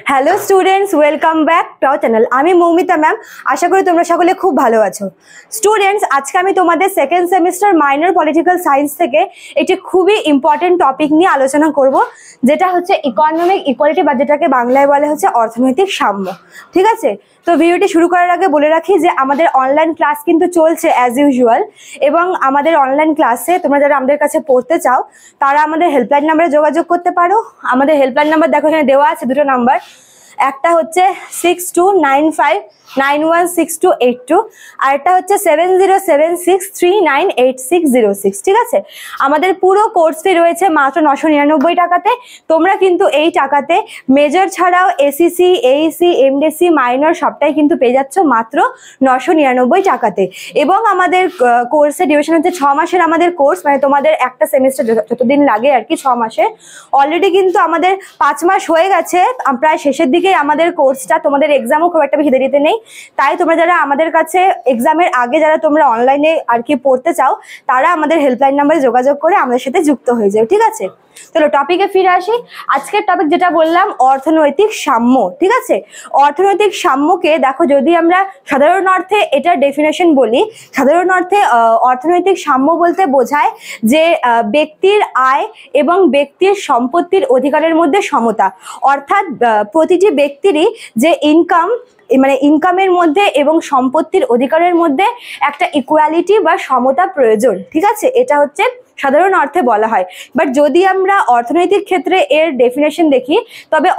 Hello students, welcome back to our channel. আমি Moumita ma'am. আশা করি তোমরা সকলে খুব ভালো আছো। স্টুডেন্টস, আজকে আমি তোমাদের second semester minor political science থেকে একটি খুবই ইম্পর্টেন্ট টপিক নিয়ে আলোচনা করব, যেটা হচ্ছে ইকোনমিক ইকুয়ালিটি, বা যেটাকে বাংলায় বলে হচ্ছে অর্থনৈতিক সাম্য। ঠিক আছে, তো ভিডিওটি শুরু করার আগে বলে রাখি যে আমাদের অনলাইন ক্লাস কিন্তু চলছে অ্যাজ ইউজুয়াল, এবং আমাদের অনলাইন ক্লাসে তোমরা যারা আমাদের কাছে পড়তে চাও তারা আমাদের হেল্পলাইন নাম্বারে যোগাযোগ করতে পারো। আমাদের হেল্পলাইন নাম্বার দেখো এখানে দেওয়া আছে, দুটো নাম্বার। একটা হচ্ছে 6295916282, আর একটা হচ্ছে 7076398606। ঠিক আছে, আমাদের পুরো কোর্স ফি রয়েছে মাত্র 999 টাকাতে। তোমরা কিন্তু এই টাকাতে মেজর ছাড়াও এসিসি, এইসি, এমডিসি, মাইনর সবটাই কিন্তু পেয়ে যাচ্ছ মাত্র 999 টাকাতে। এবং আমাদের কোর্সের ডিউরেশন হচ্ছে 6 মাসের আমাদের কোর্স, মানে তোমাদের একটা সেমিস্টার যতদিন লাগে আর কি, 6 মাসে। অলরেডি কিন্তু আমাদের 5 মাস হয়ে গেছে, প্রায় শেষের দিকে আমাদের কোর্সটা। তোমাদের এক্সামও খুব একটা বেশি দেরিতে নেই, তাই তোমরা যারা আমাদের কাছে এক্সামের আগে যারা তোমরা অনলাইনে আর কি পড়তে চাও তারা আমাদের হেল্পলাইন নাম্বারে যোগাযোগ করে আমাদের সাথে যুক্ত হয়ে যাও। ঠিক আছে, চলো টপিকে ফিরে আসি। আজকের টপিক যেটা বললাম, অর্থনৈতিক সাম্য। ঠিক আছে, অর্থনৈতিক সাম্যকে দেখো, যদি আমরা সাধারণ অর্থে এটার ডেফিনেশন বলি, সাধারণ অর্থে অর্থনৈতিক সাম্য বলতে বোঝায় যে ব্যক্তির আয় এবং ব্যক্তির সম্পত্তির অধিকারের মধ্যে সমতা। অর্থাৎ প্রতিটি ব্যক্তিরই যে ইনকাম, মানে ইনকামের মধ্যে এবং সম্পত্তির অধিকারের মধ্যে একটা ইকুয়ালিটি বা সমতা প্রয়োজন। ঠিক আছে, এটা হচ্ছে সাধারণ অর্থে বলা হয়। বাট যদি আমরা অর্থনৈতিক ক্ষেত্রে এর ডেফিনেশন দেখি, তবে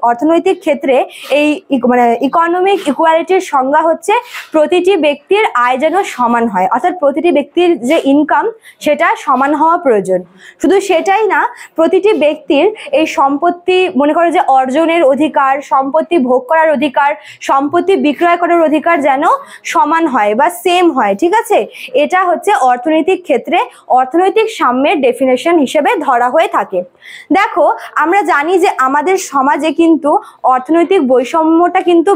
অর্থনৈতিক ক্ষেত্রে এই মানে ইকোনমিক ইকুয়ালিটির সংজ্ঞা হচ্ছে প্রতিটি ব্যক্তির আয় যেন সমান হয়, অর্থাৎ প্রতিটি ব্যক্তির যে ইনকাম সেটা সমান হওয়া প্রয়োজন। শুধু সেটাই না, প্রতিটি ব্যক্তির এই সম্পত্তি, মনে করো যে অর্জনের অধিকার, সম্পত্তি ভোগ করার অধিকার, সম্পত্তি বিক্রয় করার অধিকার যেন সমান হয় বা সেম হয়। ঠিক আছে, এটা হচ্ছে অর্থনৈতিক ক্ষেত্রে অর্থনৈতিক সাম্যের ডেফিনেশন হিসেবে ধরা হয়ে থাকে। দেখো, আমরা জানি যে আমাদের সমাজে কিন্তু অর্থনৈতিক বৈষম্যটা কিন্তু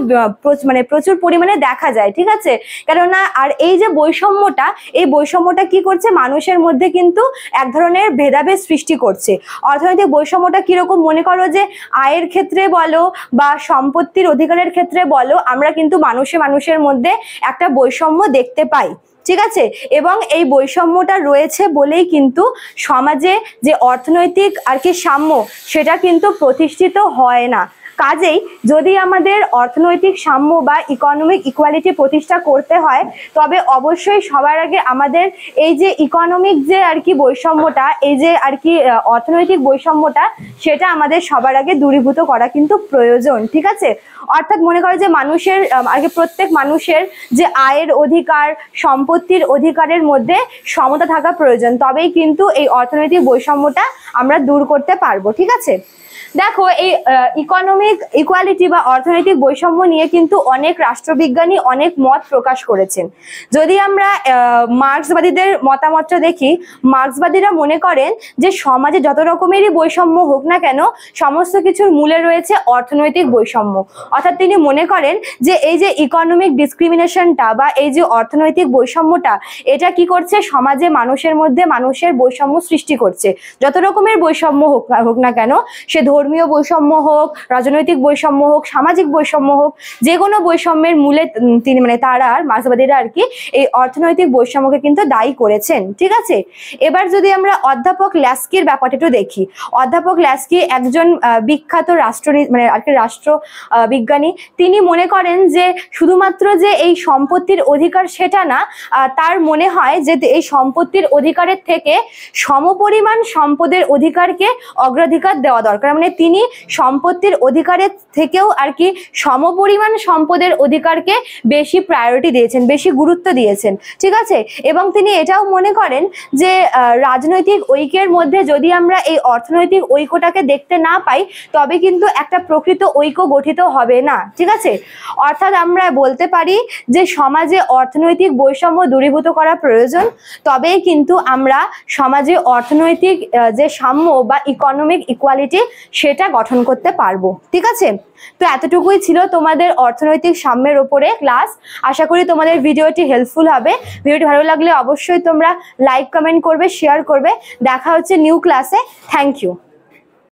মানে প্রচুর পরিমাণে দেখা যায়। ঠিক আছে, কেননা আর এই যে বৈষম্যটা, এই বৈষম্যটা কি করছে, মানুষের মধ্যে কিন্তু এক ধরনের ভেদাভেদ সৃষ্টি করছে। অর্থনৈতিক বৈষম্যটা কিরকম, মনে করো যে আয়ের ক্ষেত্রে বলো বা সম্পত্তির অধিকারের ক্ষেত্রে বলো, আমরা কিন্তু মানুষের মধ্যে একটা বৈষম্য দেখতে পাই। ঠিক আছে, এবং এই বৈষম্যটা রয়েছে বলেই কিন্তু সমাজে যে অর্থনৈতিক আর কি সাম্য, সেটা কিন্তু প্রতিষ্ঠিত হয় না। কাজেই যদি আমাদের অর্থনৈতিক সাম্য বা ইকোনমিক ইকুয়ালিটি প্রতিষ্ঠা করতে হয়, তবে অবশ্যই সবার আগে আমাদের এই যে ইকোনমিক যে আর কি বৈষম্যটা, এই যে আর কি অর্থনৈতিক বৈষম্যটা, সেটা আমাদের সবার আগে দূরীভূত করা কিন্তু প্রয়োজন। ঠিক আছে, অর্থাৎ মনে করো যে মানুষের আর কি প্রত্যেক মানুষের যে আয়ের অধিকার, সম্পত্তির অধিকারের মধ্যে সমতা থাকা প্রয়োজন, তবেই কিন্তু এই অর্থনৈতিক বৈষম্যটা আমরা দূর করতে পারবো। ঠিক আছে, দেখো, এই ইকোনমিক ইকুয়ালিটি বা অর্থনৈতিক বৈষম্য নিয়ে কিন্তু অনেক রাষ্ট্রবিজ্ঞানী অনেক মত প্রকাশ করেছেন। যদি আমরা মার্ক্সবাদীদের মতামতটা দেখি, মার্ক্সবাদীরা মনে করেন যে সমাজে যত রকমেরই বৈষম্য হোক না কেন, সমস্ত কিছুর মূলে রয়েছে অর্থনৈতিক বৈষম্য। অর্থাৎ তিনি মনে করেন যে এই যে ইকোনমিক ডিসক্রিমিনেশনটা বা এই যে অর্থনৈতিক বৈষম্যটা, এটা কি করছে, সমাজে মানুষের মধ্যে মানুষের বৈষম্য সৃষ্টি করছে। যত রকমের বৈষম্য হোক না কেন, সে ধর্মীয় বৈষম্য হোক, রাজনৈতিক বৈষম্য হোক, সামাজিক বৈষম্য হোক, যে কোনো বৈষম্যের মূলে তিনি মানে তারা মার্ক্সবাদীরা আর কি এই অর্থনৈতিক বৈষম্যকে কিন্তু দায়ী করেছেন। ঠিক আছে, এবার যদি আমরা অধ্যাপক ল্যাস্কির ব্যাপারটা একটু দেখি। অধ্যাপক ল্যাস্কি একজন বিখ্যাত রাষ্ট্র বিজ্ঞানী। তিনি মনে করেন যে শুধুমাত্র যে এই সম্পত্তির অধিকার সেটা না, তার মনে হয় যে এই সম্পত্তির অধিকারের থেকে সমপরিমাণ সম্পদের অধিকারকে অগ্রাধিকার দেওয়া দরকার। মানে তিনি সম্পত্তির অধিকারের থেকেও আর কি সমপরিমাণ সম্পদের অধিকারকে বেশি প্রায়োরিটি দিয়েছেন, বেশি গুরুত্ব দিয়েছেন। ঠিক আছে, এবং তিনি এটাও মনে করেন যে রাজনৈতিক ঐক্যের মধ্যে যদি আমরা এই অর্থনৈতিক ঐক্যটাকে দেখতে না পাই, তবে কিন্তু একটা প্রকৃত ঐক্য গঠিত হবে না। ঠিক আছে, অর্থাৎ আমরা বলতে পারি যে সমাজে অর্থনৈতিক বৈষম্য দূরীভূত করা প্রয়োজন, তবেই কিন্তু আমরা সমাজে অর্থনৈতিক যে সাম্য বা ইকোনমিক ইকুয়ালিটি সেটা গঠন করতে পারবো। ঠিক আছে, তো এতটুকুই ছিল তোমাদের অর্থনৈতিক সাম্যের উপরে ক্লাস। আশা করি তোমাদের ভিডিওটি হেল্পফুল হবে। ভিডিওটি ভালো লাগলে অবশ্যই তোমরা লাইক, কমেন্ট করবে, শেয়ার করবে। দেখা হচ্ছে নিউ ক্লাসে। Thank you.